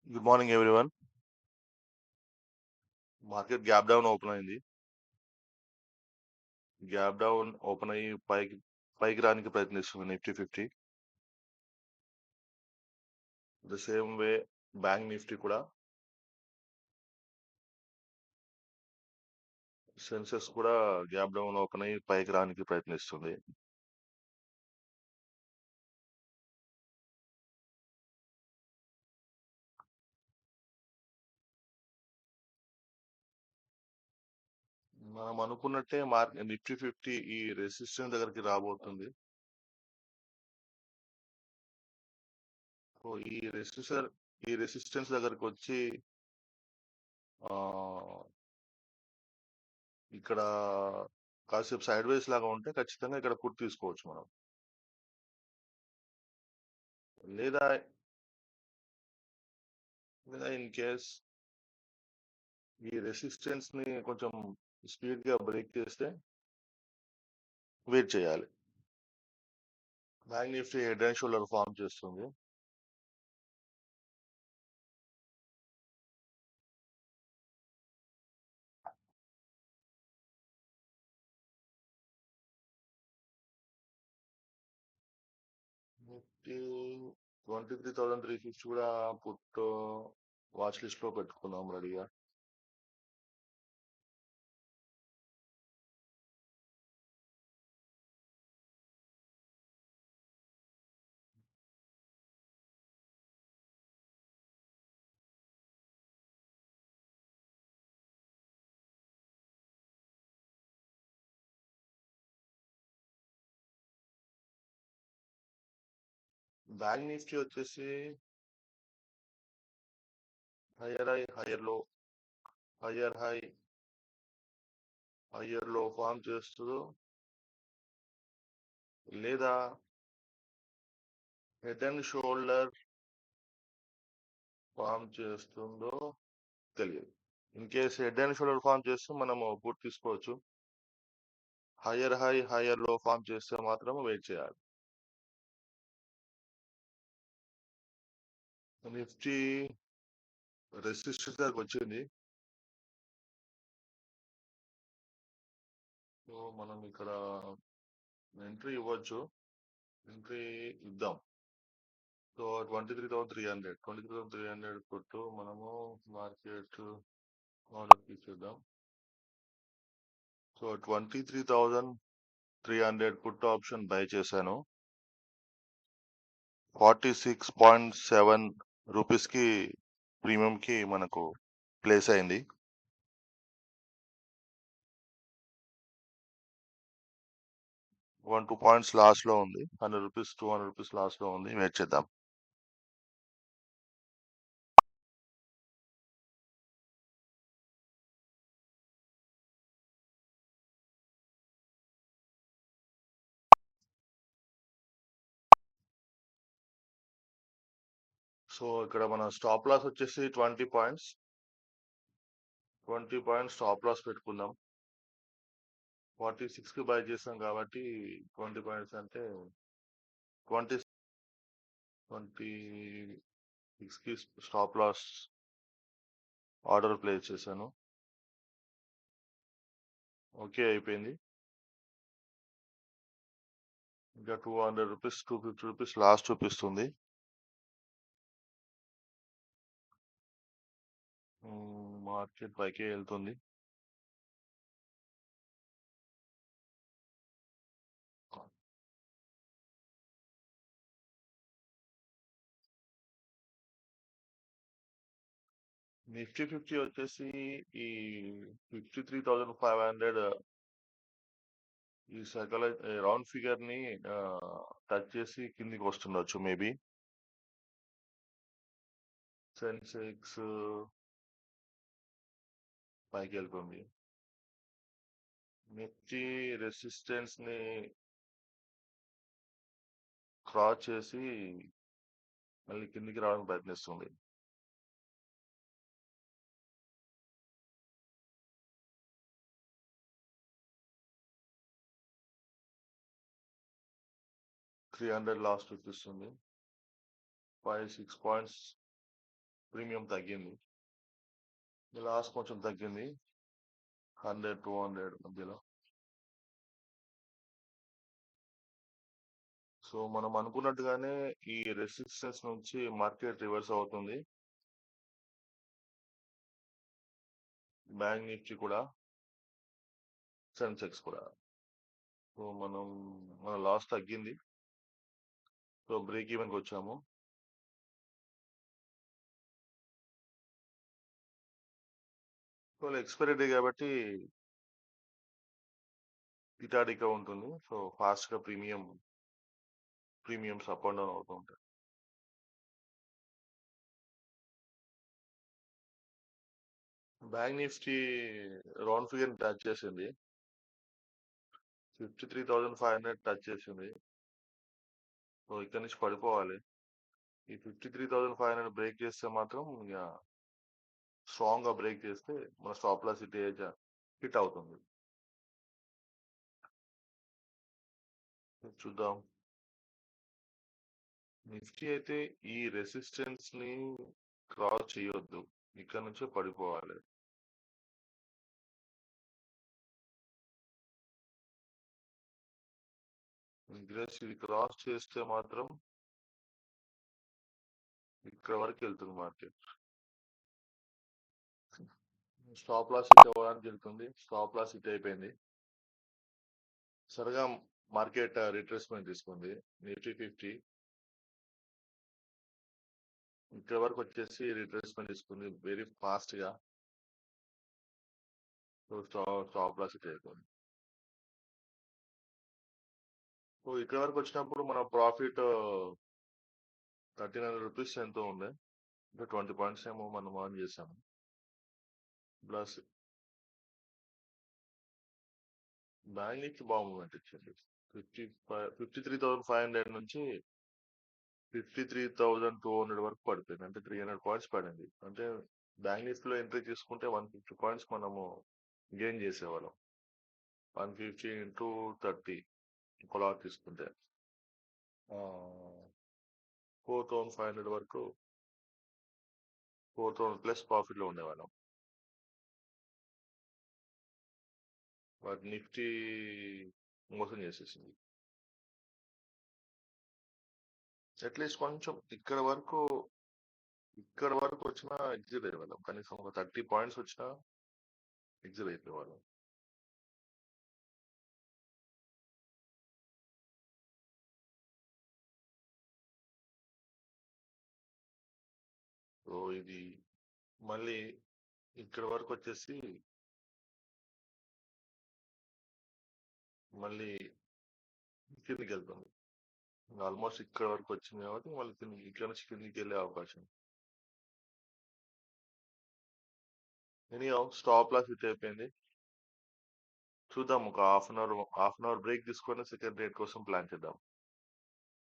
Good morning everyone. Market gap down open అయింది. Gap down open అయ్యి పైకి రానికి ప్రయత్నిస్తుంది Nifty 50. The same way bank Nifty కూడా, సెన్సెక్స్ కూడా గ్యాప్ డౌన్ ఓపెన్ అయ్యి పైకి రానికి ప్రయత్నిస్తుంది. మనం అనుకున్నట్టే నిఫ్టీ 50 ఈ రెసిస్టెన్స్ దగ్గరికి రాబోతుంది. సో ఈ రెసిస్టెన్స్ దగ్గరికి వచ్చి ఆ, ఇక్కడ కాసేపు సైడ్ వేస్ లాగా ఉంటే ఖచ్చితంగా ఇక్కడ పుట్ తీసుకోవచ్చు మనం. లేదా లేదా ఇన్ కేస్ ఈ రెసిస్టెన్స్ ని కొంచెం స్పీడ్ గా బ్రేక్ చేస్తే వెయిట్ చేయాలి. Bank Nifty head and shoulder form చేస్తుంది. నిఫ్టీ 23,350 కూడా పుట్ వాచ్ లిస్ట్ లో పెట్టుకున్నాం రెడీగా. బ్యాంక్ నిఫ్టీ వచ్చేసి higher high higher low higher high higher low form చేస్తుందో లేదా హెడ్ అండ్ షోల్డర్ ఫామ్ చేస్తుందో తెలియదు. In case head and shoulder form చేస్తే మనము పుట్ తీసుకోవచ్చు. Higher high higher low form చేస్తే మాత్రం వెయిట్ చేయాలి. నిఫ్టీ రెసిస్టెన్స్ దగ్గరకు వచ్చింది. సో మనం ఇక్కడ ఎంట్రీ ఇవ్వచ్చు. ఎంట్రీ ఇద్దాం. సో 23,300 కొట్టు మనము మార్కెట్ ఆర్డర్ తీసేద్దాం. సో 23,300 పుట్ ఆప్షన్ బై చేశాను. 46.7 రూపీస్ కి ప్రీమియం కి మనకు ప్లేస్ అయింది. 1-2 పాయింట్స్ లాస్ లో ఉంది. 100 రూపీస్ 200 రూపీస్ లాస్ లో ఉంది. వెయిట్ చేద్దాం. సో ఇక్కడ మన స్టాప్ లాస్ వచ్చేసి 20 పాయింట్స్. 20 పాయింట్స్ స్టాప్ లాస్ పెట్టుకుందాం. 46 కి బై చేసాం కాబట్టి 20 పాయింట్స్ అంటే 26 కి స్టాప్ లాస్ ఆర్డర్ ప్లేస్ చేశాను. ఓకే అయిపోయింది. ఇంకా 200 రూపీస్ 250 రూపీస్ లాస్ట్ చూపిస్తుంది. మార్కెట్ పైకే వెళ్తుంది. నిఫ్టీ 50 వచ్చేసి ఈ 53,500 ఈ సైకిల్ రౌండ్ ఫిగర్ ని టచ్ చేసి కిందికి వస్తుండొచ్చు మేబీ. సెన్సెక్స్ పైకి వెళ్తుంది. నిఫ్టీ రెసిస్టెన్స్ ని క్రాస్ చేసి మళ్ళీ కిందికి రావడానికి ప్రయత్నిస్తుంది. $300 లాస్ట్ చూపిస్తుంది. 5-6 పాయింట్స్ ప్రీమియం తగ్గింది. లాస్ట్ కొంచెం తగ్గింది 100-200 మధ్యలో. సో మనం అనుకున్నట్టుగానే ఈ రెసిస్టెన్స్ నుంచి మార్కెట్ రివర్స్ అవుతుంది. బ్యాంక్ నిఫ్టీ కూడా, సెన్సెక్స్ కూడా. సో మన లాస్ తగ్గింది. సో బ్రేక్ ఈవెన్కి వచ్చాము. సో ఎక్స్పైరీ డే కాబట్టి ఇటాడిగా ఉంటుంది. సో ఫాస్ట్గా ప్రీమియమ్స్ అప్ అండ్ డౌన్ అవుతూ ఉంటాయి. Bank Nifty round figure touch చేసింది. 53,500 టచ్ చేసింది. సో ఇక్కడ నుంచి పడిపోవాలి. ఈ 53,500 బ్రేక్ చేస్తే మాత్రం ఇక స్ట్రాంగ్ గా బ్రేక్ చేస్తే మన స్టాప్ లాస్ హిట్ అవుతుంది. చూద్దాం. నిఫ్టీ అయితే ఈ రెసిస్టెన్స్ ని క్రాస్ చేయొద్దు, ఇక్కడ నుంచే పడిపోవాలి. ఇది క్రాస్ చేస్తే మాత్రం ఇక్కడ వరకు వెళ్తుంది మార్కెట్. స్టాప్ లాస్ హిట్ అవ్వడానికి వెళ్తుంది. స్టాప్ లాస్ హిట్ అయిపోయింది. సరిగా మార్కెట్ రిట్రేస్మెంట్ తీసుకుంది. నిఫ్టీ 50 ఇక్కడ వరకు వచ్చేసి రిట్రేస్మెంట్ తీసుకుంది వెరీ ఫాస్ట్ గా. స్టాప్ లాస్ హిట్ అయిపోయింది. సో ఇక్కడ వరకు వచ్చినప్పుడు మన ప్రాఫిట్ 1,300 రూపీస్ ఎంతో ఉండే, అంటే 20 పాయింట్స్ ఏమో మనం ఆన్ చేసాము. ప్లస్ బ్యాంక్ నిఫ్టీ బాగా మూవ్మెంట్ ఇచ్చింది. 53,500 నుంచి 53,200 వరకు పడిపోయింది. అంటే 300 పాయింట్స్ పడింది. అంటే బ్యాంక్ నిఫ్టీలో ఎంట్రీ తీసుకుంటే 150 పాయింట్స్ మనము గెయిన్ చేసేవాళ్ళం. 150 ఇంటూ 30 ఒకలా తీసుకుంటే 4,500 వరకు 4,000 ప్లస్ ప్రాఫిట్ లో ఉండేవాళ్ళం. బట్ నిఫ్టీ మోసం చేసేసింది. అట్లీస్ట్ కొంచెం ఇక్కడ వరకు వచ్చినా ఎగ్జిట్ అయ్యేవాళ్ళం. కనీసం ఒక 30 పాయింట్స్ వచ్చినా ఎగ్జిట్ అయిపోయేవాళ్ళం. సో ఇది మళ్ళీ ఇక్కడ వరకు వచ్చేసి మళ్ళీ కిందికి వెళ్తుంది. ఆల్మోస్ట్ ఇక్కడ వరకు వచ్చింది కాబట్టి మళ్ళీ ఇక్కడ నుంచి కిందికి వెళ్ళే అవకాశం. స్టాప్ లాస్ హిట్ అయిపోయింది. చూద్దాం, ఒక హాఫ్ అన్ అవర్ బ్రేక్ తీసుకొని సెకండ్ రేట్ కోసం ప్లాన్ చేద్దాం.